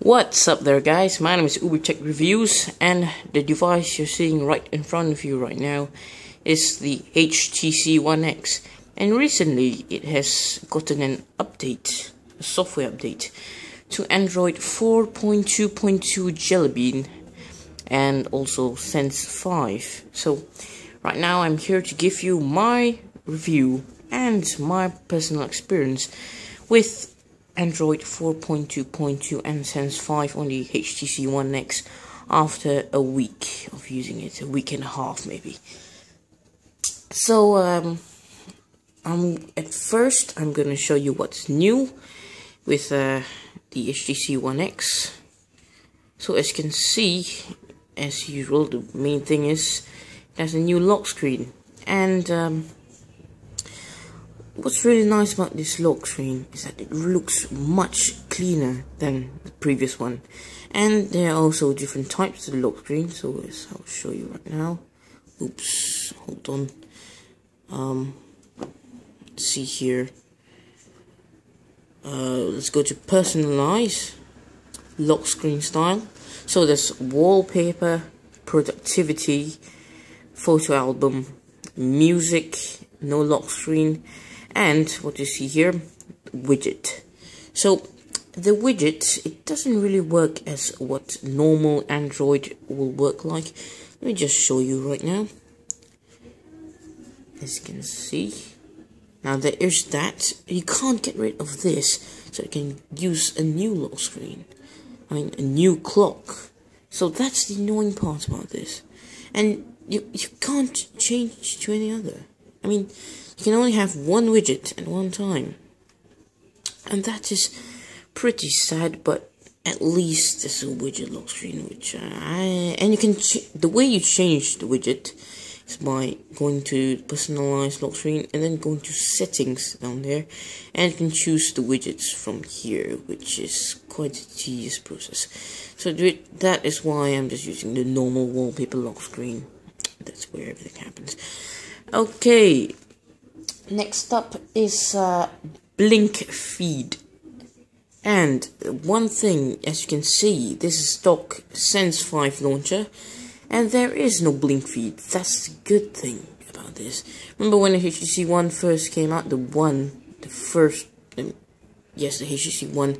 What's up there, guys? My name is Uber Tech Reviews, and the device you're seeing right in front of you right now is the HTC One X. And recently it has gotten an update, a software update, to Android 4.2.2 Jelly Bean and also Sense 5. So right now I'm here to give you my review and my personal experience with Android 4.2.2 and Sense 5 on the HTC One X after a week of using it, a week and a half maybe. So at first I'm gonna show you what's new with the HTC One X. So as you can see, as usual, the main thing is it has a new lock screen, and what's really nice about this lock screen is that it looks much cleaner than the previous one. And there are also different types of the lock screen, so I'll show you right now. Oops, hold on. Let's see here. Let's go to personalize lock screen style. So there's wallpaper, productivity, photo album, music, no lock screen, and what you see here, widget. So the widget, it doesn't really work as what normal Android will work like. Let me just show you right now. As you can see, now there is that. You can't get rid of this, so you can use a new lock screen. I mean, a new clock. So that's the annoying part about this. And you can't change to any other. I mean, you can only have one widget at one time, and that is pretty sad. But at least there's a widget lock screen, which and you can the way you change the widget is by going to personalize lock screen and then going to settings down there, and you can choose the widgets from here, which is quite a tedious process. So that is why I'm just using the normal wallpaper lock screen. That's where everything happens. Okay, next up is blink feed. And one thing, as you can see, this is stock Sense 5 launcher, and there is no blink feed. That's the good thing about this. Remember when the HTC One first came out, the HTC One,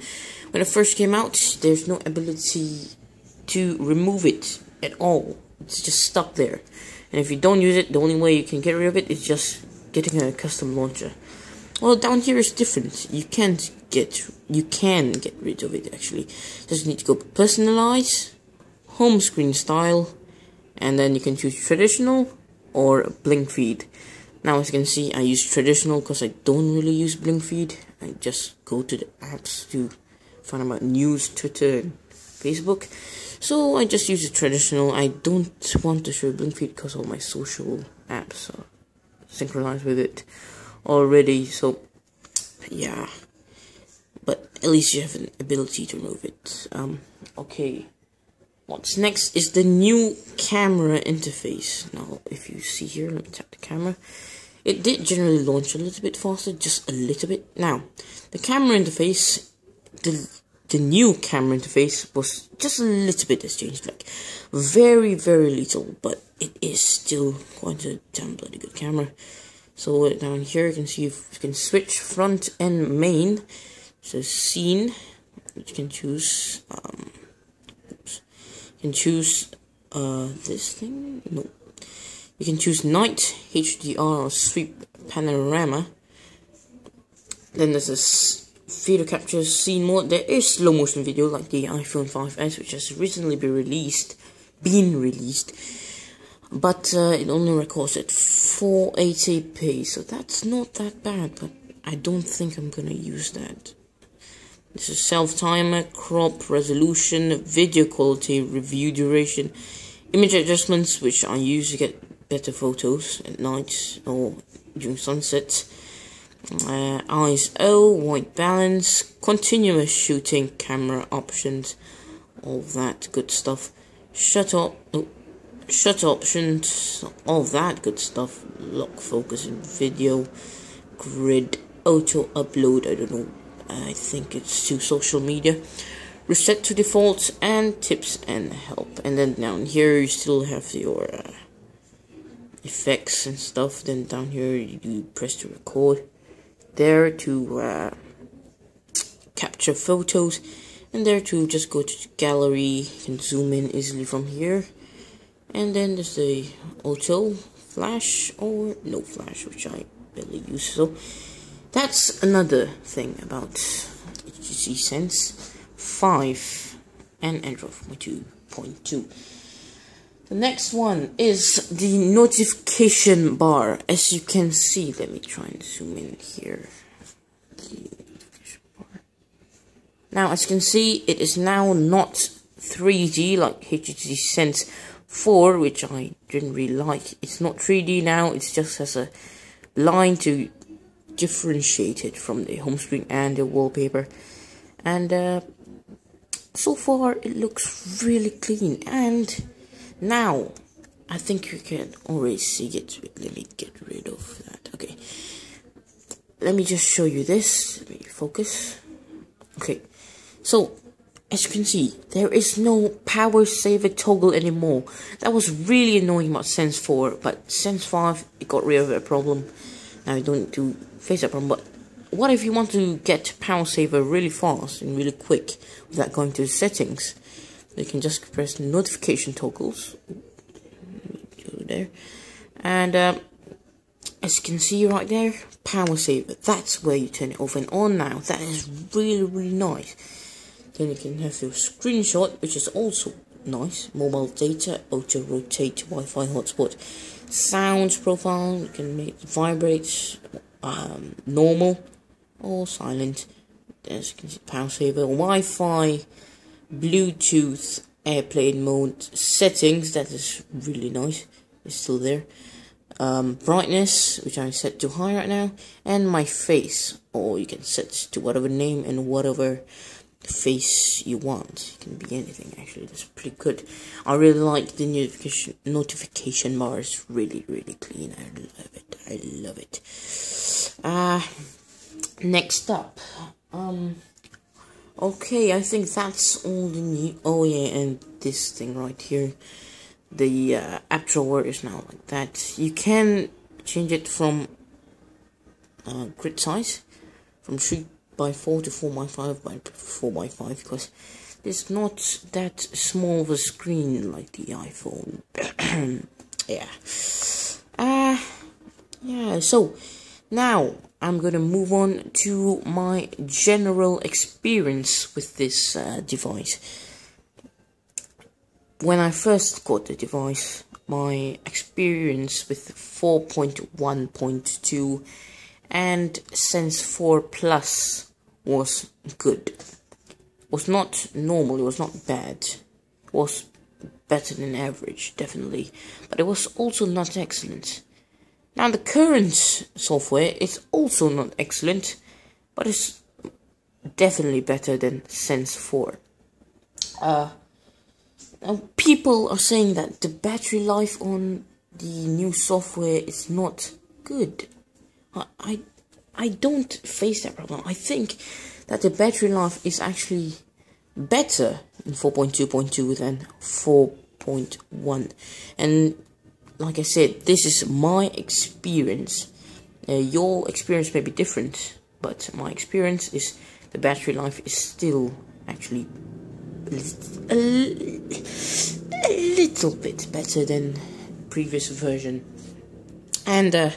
when it first came out, there's no ability to remove it at all. It's just stuck there. And if you don't use it, the only way you can get rid of it is just getting a custom launcher. Well, down here is different. You can get rid of it actually. Just need to go personalize, home screen style, and then you can choose traditional or blink feed. Now as you can see, I use traditional because I don't really use blink feed. I just go to the apps to find about news, Twitter, and Facebook. So I just use the traditional. I don't want to show blink feed because all my social apps are synchronized with it already. So yeah, but at least you have an ability to remove it. Okay, what's next is the new camera interface. Now if you see here, let me tap the camera. It did generally launch a little bit faster, just a little bit. Now the camera interface, the new camera interface was just a little bit has changed, like very little, but it is still quite a damn bloody good camera. So down here you can see you can switch front and main. So scene, which you can choose. You can choose this thing. No, you can choose night, HDR, or sweep panorama. Then there's this video capture scene mode. There is slow motion video like the iPhone 5s, which has recently been released, but it only records at 480p, so that's not that bad. But I don't think I'm gonna use that. This is self timer, crop, resolution, video quality, review duration, image adjustments, which I use to get better photos at night or during sunset. ISO, white balance, continuous shooting, camera options, all that good stuff. Shutter options, all that good stuff. Lock focus in video, grid, auto upload. I don't know. I think it's to social media. reset to default, and tips and help. And then down here you still have your effects and stuff. Then down here you do press to record, there to capture photos, and there to just go to gallery. You can zoom in easily from here. And then there's the auto flash or no flash, which I barely use. So that's another thing about HTC Sense 5 and Android 2.2. The next one is the notification bar. As you can see, let me try and zoom in here. The notification bar. Now, as you can see, it is now not 3D like HTC Sense 4, which I didn't really like. It's not 3D now, it just has a line to differentiate it from the home screen and the wallpaper. And so far it looks really clean. And now I think you can already see it. Let me get rid of that. Okay, let me just show you this. Let me focus. Okay, so as you can see, there is no power saver toggle anymore. That was really annoying about Sense 4, but Sense 5, it got rid of that problem. Now you don't need to face that problem. But what if you want to get power saver really fast and really quick without going to the settings? You can just press notification toggles. There. And as you can see right there, power saver. That's where you turn it off and on now. That is really, really nice. Then you can have your screenshot, which is also nice. Mobile data, auto rotate, Wi-Fi hotspot, sounds profile. You can make it vibrate, normal or silent. As you can see, power saver, Wi-Fi, Bluetooth, airplane mode, settings. That is really nice. It's still there. Brightness, which I set to high right now, and my face, or you can set to whatever name and whatever face you want. It can be anything, actually. That's pretty good. I really like the notification bar. It's really, really clean. I love it. I love it. Next up, okay, I think that's all the new. Oh yeah, and this thing right here, the app drawer is now like that. You can change it from grid size, from 3x4 to 4x5 by 4x5, because it's not that small of a screen like the iPhone. Yeah, so now I'm gonna move on to my general experience with this device. When I first got the device, my experience with 4.1.2 and Sense 4 Plus was good. Was not normal, it was not bad. It was better than average, definitely. But it was also not excellent. Now the current software is also not excellent, but it's definitely better than Sense 4. Now people are saying that the battery life on the new software is not good. I don't face that problem. I think that the battery life is actually better in 4.2.2 than 4.1. And like I said, this is my experience. Your experience may be different, but my experience is the battery life is still actually a little bit better than previous version. And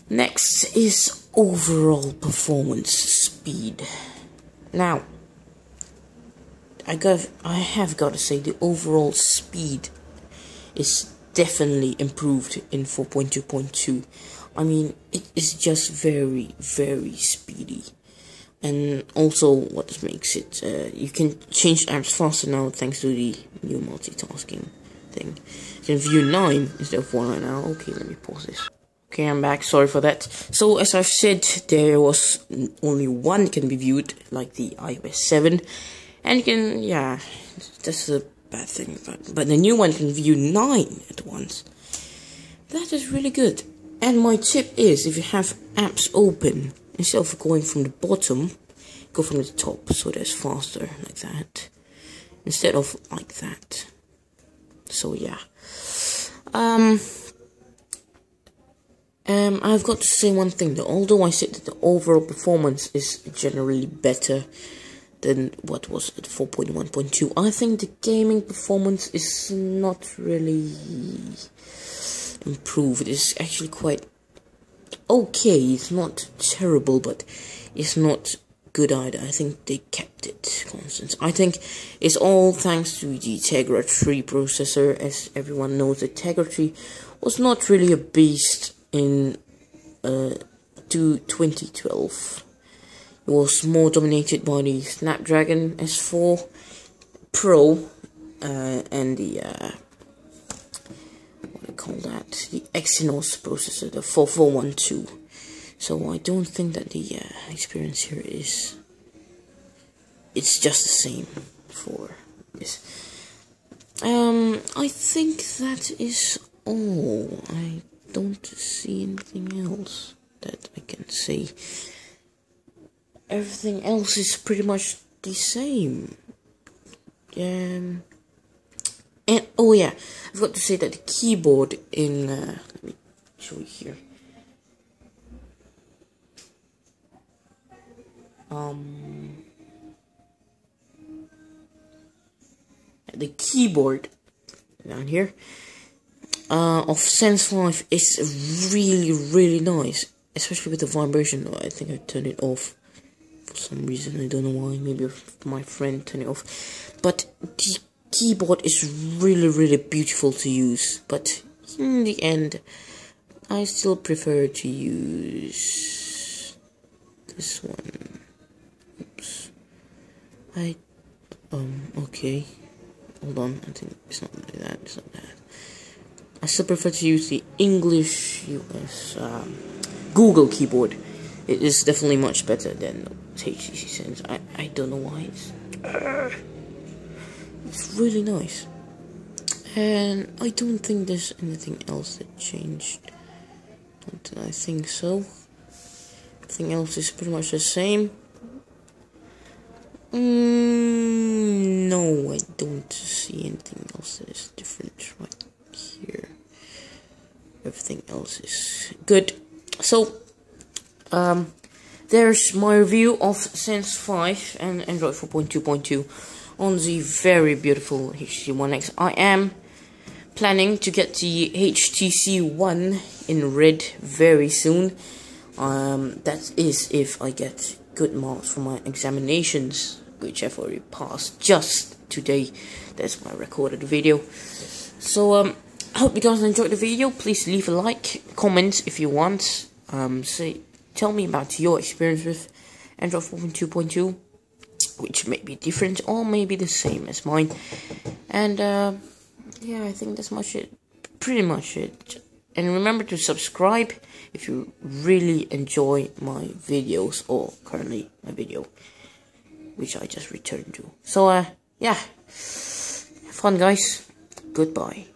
next is overall performance speed. Now, I have got to say the overall speed is definitely improved in 4.2.2. I mean, it is just very, very speedy. And also, what makes it, you can change apps faster now thanks to the new multitasking thing. You can view 9 instead of 1 right now. Okay, let me pause this. Okay, I'm back. Sorry for that. So, as I've said, there was only one can be viewed, like the iOS 7. And you can, yeah, that's a bad thing. But the new one can view 9 at once. That is really good. And my tip is, if you have apps open, instead of going from the bottom, go from the top so that's faster, like that, instead of like that. So yeah. I've got to say one thing though. Although I said that the overall performance is generally better than what was at 4.1.2, I think the gaming performance is not really improved. It's actually quite okay. It's not terrible, but it's not good either. I think they kept it constant. I think it's all thanks to the Tegra 3 processor. As everyone knows, the Tegra 3 was not really a beast in 2012. It was more dominated by the Snapdragon S4 Pro and the what do you call that? The Exynos processor, the 4412. So I don't think that the experience here is. It's just the same for this. I think that is all. I don't see anything else that I can say. Everything else is pretty much the same. And oh yeah, I forgot to say that the keyboard in let me show you here. The keyboard down here of Sense 5 is really nice, especially with the vibration. I think I turned it off for some reason. I don't know why. Maybe my friend turned it off. But the keyboard is really beautiful to use. But in the end, I still prefer to use this one. Oops. Okay. Hold on. I think it's not like that. It's not that. I still prefer to use the English US Google keyboard. It is definitely much better than HTC Sense. I don't know why. It's really nice. And I don't think there's anything else that changed. I think so. Everything else is pretty much the same. No, I don't see anything else that is different right here. Everything else is good. So, there's my review of Sense 5 and Android 4.2.2 on the very beautiful HTC One X. I am planning to get the HTC One in red very soon. That is if I get good marks for my examinations, which I've already passed just today. That's my recorded video. So I hope you guys enjoyed the video. Please leave a like, comment if you want. Tell me about your experience with Android 4.2.2, which may be different or maybe the same as mine. And yeah, I think that's pretty much it. And remember to subscribe if you really enjoy my videos, or currently my video, which I just returned to. So yeah, have fun guys. Goodbye.